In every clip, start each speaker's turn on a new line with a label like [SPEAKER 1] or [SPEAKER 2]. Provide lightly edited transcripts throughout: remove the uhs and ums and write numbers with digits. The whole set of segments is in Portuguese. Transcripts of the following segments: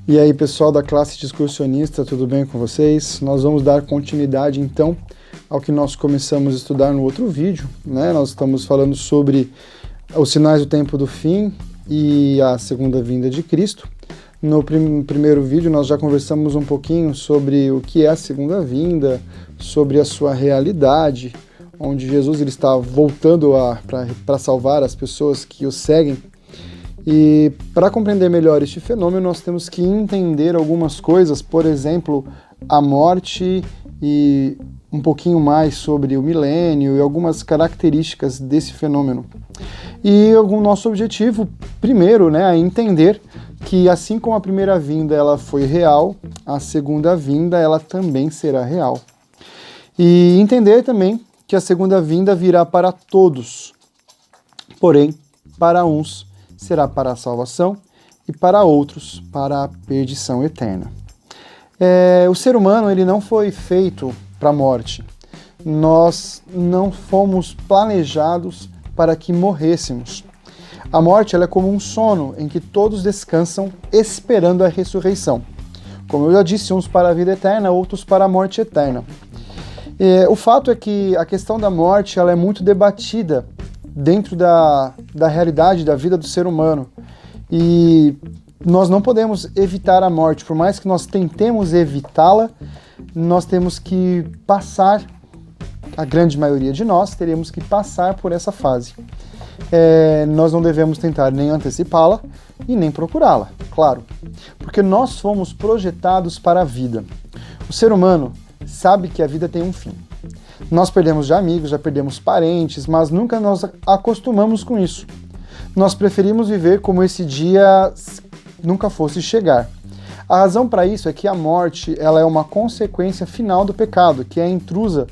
[SPEAKER 1] E aí, pessoal da classe Discursionista, tudo bem com vocês? Nós vamos dar continuidade, então, ao que nós começamos a estudar no outro vídeo, né? Nós estamos falando sobre os sinais do tempo do fim e a segunda vinda de Cristo. No primeiro vídeo, nós já conversamos um pouquinho sobre o que é a segunda vinda, sobre a sua realidade, onde Jesus ele está voltando para salvar as pessoas que o seguem. E para compreender melhor este fenômeno, nós temos que entender algumas coisas, por exemplo, a morte e um pouquinho mais sobre o milênio e algumas características desse fenômeno. E o nosso objetivo, primeiro, é entender que assim como a primeira vinda ela foi real, a segunda vinda ela também será real. E entender também que a segunda vinda virá para todos, porém, para uns será para a salvação e para outros para a perdição eterna. O ser humano ele não foi feito para a morte. Nós não fomos planejados para que morrêssemos. A morte ela é como um sono em que todos descansam esperando a ressurreição. Como eu já disse, uns para a vida eterna, outros para a morte eterna. O fato é que a questão da morte ela é muito debatida dentro da realidade da vida do ser humano. E nós não podemos evitar a morte, por mais que nós tentemos evitá-la, nós temos que passar, a grande maioria de nós, teremos que passar por essa fase. Nós não devemos tentar nem antecipá-la e nem procurá-la, claro, porque nós fomos projetados para a vida. O ser humano sabe que a vida tem um fim. Nós perdemos já amigos, já perdemos parentes, mas nunca nos acostumamos com isso. Nós preferimos viver como esse dia nunca fosse chegar. A razão para isso é que a morte ela é uma consequência final do pecado, que é intrusa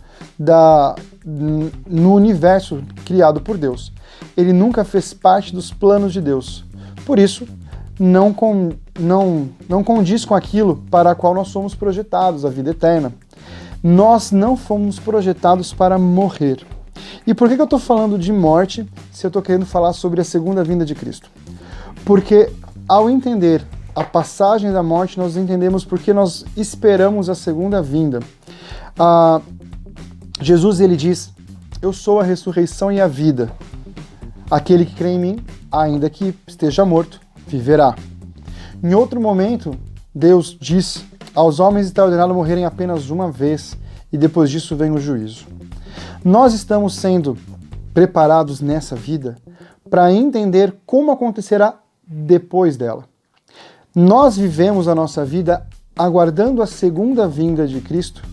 [SPEAKER 1] no universo criado por Deus. Ele nunca fez parte dos planos de Deus. Por isso, não condiz com aquilo para a qual nós somos projetados, a vida eterna. Nós não fomos projetados para morrer. E por que eu estou falando de morte se eu estou querendo falar sobre a segunda vinda de Cristo? Porque ao entender a passagem da morte, nós entendemos por que nós esperamos a segunda vinda. Jesus ele diz, eu sou a ressurreição e a vida. Aquele que crê em mim, ainda que esteja morto, viverá. Em outro momento, Deus diz, aos homens está ordenado morrerem apenas uma vez, e depois disso vem o juízo. Nós estamos sendo preparados nessa vida para entender como acontecerá depois dela. Nós vivemos a nossa vida aguardando a segunda vinda de Cristo,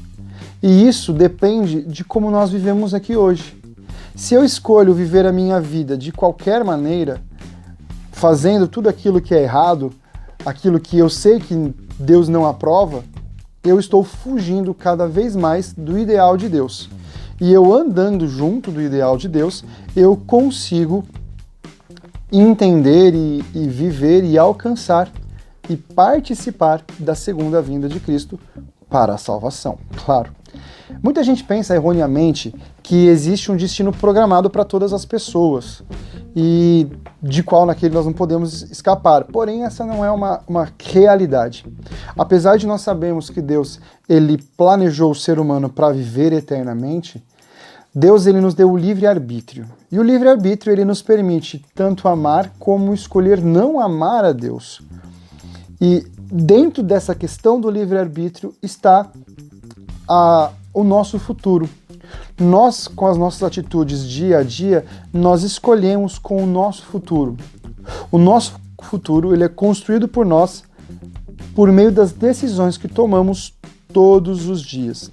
[SPEAKER 1] e isso depende de como nós vivemos aqui hoje. Se eu escolho viver a minha vida de qualquer maneira, fazendo tudo aquilo que é errado, aquilo que eu sei que Deus não aprova, eu estou fugindo cada vez mais do ideal de Deus. E eu andando junto do ideal de Deus, eu consigo entender e viver e alcançar e participar da segunda vinda de Cristo para a salvação, claro. Muita gente pensa erroneamente que existe um destino programado para todas as pessoas e de qual naquele nós não podemos escapar. Porém, essa não é uma realidade. Apesar de nós sabermos que Deus ele planejou o ser humano para viver eternamente, Deus ele nos deu o livre-arbítrio. E o livre-arbítrio ele nos permite tanto amar como escolher não amar a Deus. E dentro dessa questão do livre-arbítrio está o nosso futuro. Nós, com as nossas atitudes dia a dia, nós escolhemos com o nosso futuro. O nosso futuro ele é construído por nós por meio das decisões que tomamos todos os dias.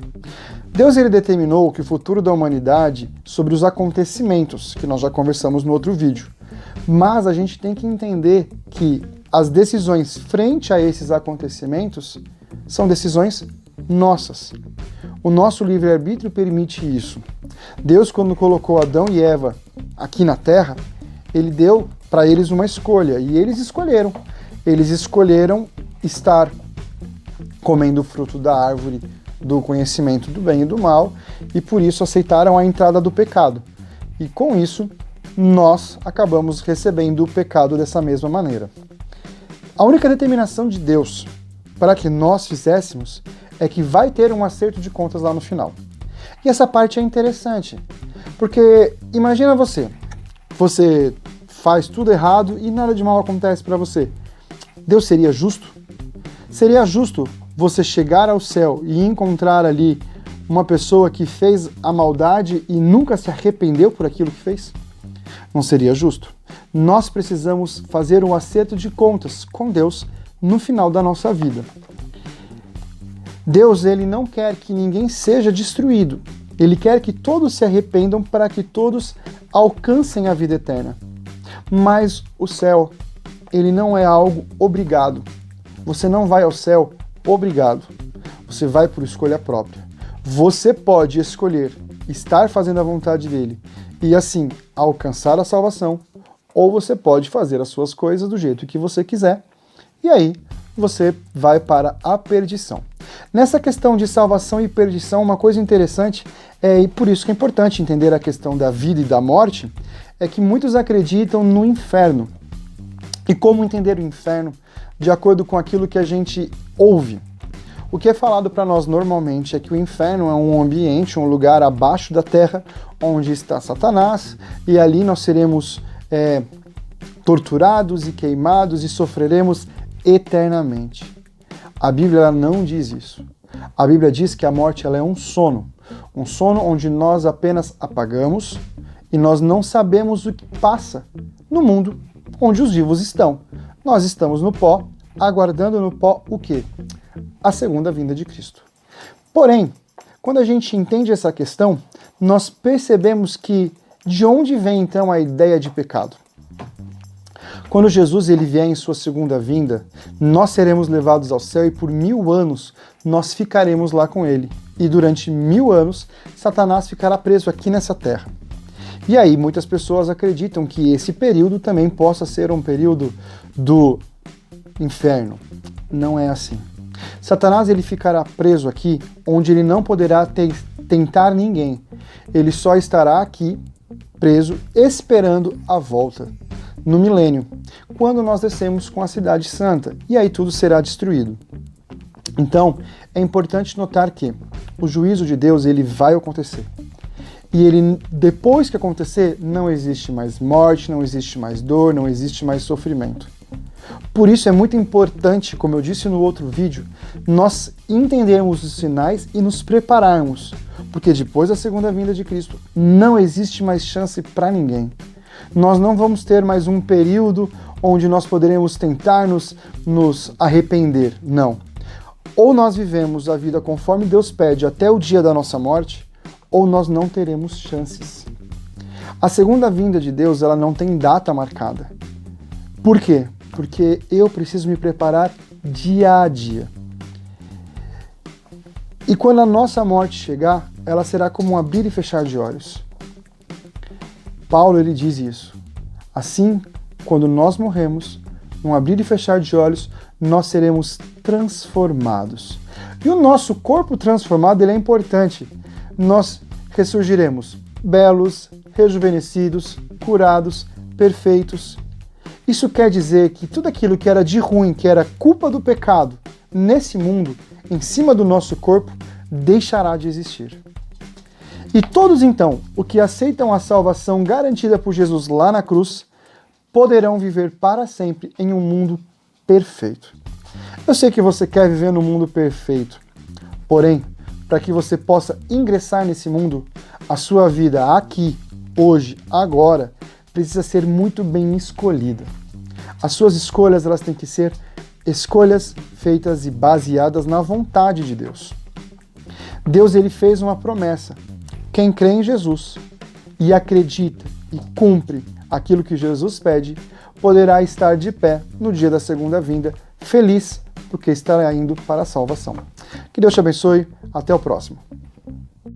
[SPEAKER 1] Deus ele determinou que o futuro da humanidade sobre os acontecimentos, que nós já conversamos no outro vídeo. Mas a gente tem que entender que as decisões frente a esses acontecimentos são decisões nossas. O nosso livre-arbítrio permite isso. Deus, quando colocou Adão e Eva aqui na Terra, ele deu para eles uma escolha, e eles escolheram. Eles escolheram estar comendo o fruto da árvore do conhecimento do bem e do mal, e por isso aceitaram a entrada do pecado. E com isso, nós acabamos recebendo o pecado dessa mesma maneira. A única determinação de Deus para que nós fizéssemos é que vai ter um acerto de contas lá no final. E essa parte é interessante, porque imagina você faz tudo errado e nada de mal acontece para você. Deus seria justo? Seria justo você chegar ao céu e encontrar ali uma pessoa que fez a maldade e nunca se arrependeu por aquilo que fez? Não seria justo. Nós precisamos fazer um acerto de contas com Deus no final da nossa vida. Deus, ele não quer que ninguém seja destruído. Ele quer que todos se arrependam para que todos alcancem a vida eterna. Mas o céu, ele não é algo obrigado. Você não vai ao céu obrigado. Você vai por escolha própria. Você pode escolher estar fazendo a vontade dele e assim alcançar a salvação, ou você pode fazer as suas coisas do jeito que você quiser e aí você vai para a perdição. Nessa questão de salvação e perdição, uma coisa interessante, e por isso que é importante entender a questão da vida e da morte, é que muitos acreditam no inferno. E como entender o inferno? De acordo com aquilo que a gente ouve. O que é falado para nós normalmente é que o inferno é um ambiente, um lugar abaixo da terra, onde está Satanás, e ali nós seremos torturados e queimados e sofreremos eternamente. A Bíblia não diz isso. A Bíblia diz que a morte ela é um sono onde nós apenas apagamos e nós não sabemos o que passa no mundo onde os vivos estão. Nós estamos no pó, aguardando no pó o quê? A segunda vinda de Cristo. Porém, quando a gente entende essa questão, nós percebemos que de onde vem então a ideia de pecado? Quando Jesus ele vier em sua segunda vinda, nós seremos levados ao céu e por 1000 anos nós ficaremos lá com ele. E durante 1000 anos, Satanás ficará preso aqui nessa terra. E aí muitas pessoas acreditam que esse período também possa ser um período do inferno. Não é assim. Satanás ele ficará preso aqui, onde ele não poderá tentar ninguém. Ele só estará aqui, preso, esperando a volta, no milênio, quando nós descemos com a cidade santa, e aí tudo será destruído. Então, é importante notar que o juízo de Deus ele vai acontecer. E ele, depois que acontecer, não existe mais morte, não existe mais dor, não existe mais sofrimento. Por isso é muito importante, como eu disse no outro vídeo, nós entendermos os sinais e nos prepararmos, porque depois da segunda vinda de Cristo não existe mais chance para ninguém. Nós não vamos ter mais um período onde nós poderemos tentar nos arrepender, não. Ou nós vivemos a vida conforme Deus pede até o dia da nossa morte, ou nós não teremos chances. A segunda vinda de Deus ela não tem data marcada. Por quê? Porque eu preciso me preparar dia a dia. E quando a nossa morte chegar, ela será como um abrir e fechar de olhos. Paulo ele diz isso. Assim, quando nós morremos, num abrir e fechar de olhos, nós seremos transformados. E o nosso corpo transformado ele é importante. Nós ressurgiremos belos, rejuvenescidos, curados, perfeitos. Isso quer dizer que tudo aquilo que era de ruim, que era culpa do pecado, nesse mundo, em cima do nosso corpo, deixará de existir. E todos então, os que aceitam a salvação garantida por Jesus lá na cruz, poderão viver para sempre em um mundo perfeito. Eu sei que você quer viver no mundo perfeito, porém, para que você possa ingressar nesse mundo, a sua vida aqui, hoje, agora, precisa ser muito bem escolhida. As suas escolhas elas têm que ser escolhas feitas e baseadas na vontade de Deus. Deus ele fez uma promessa. Quem crê em Jesus e acredita e cumpre aquilo que Jesus pede, poderá estar de pé no dia da segunda vinda, feliz porque estará indo para a salvação. Que Deus te abençoe. Até o próximo.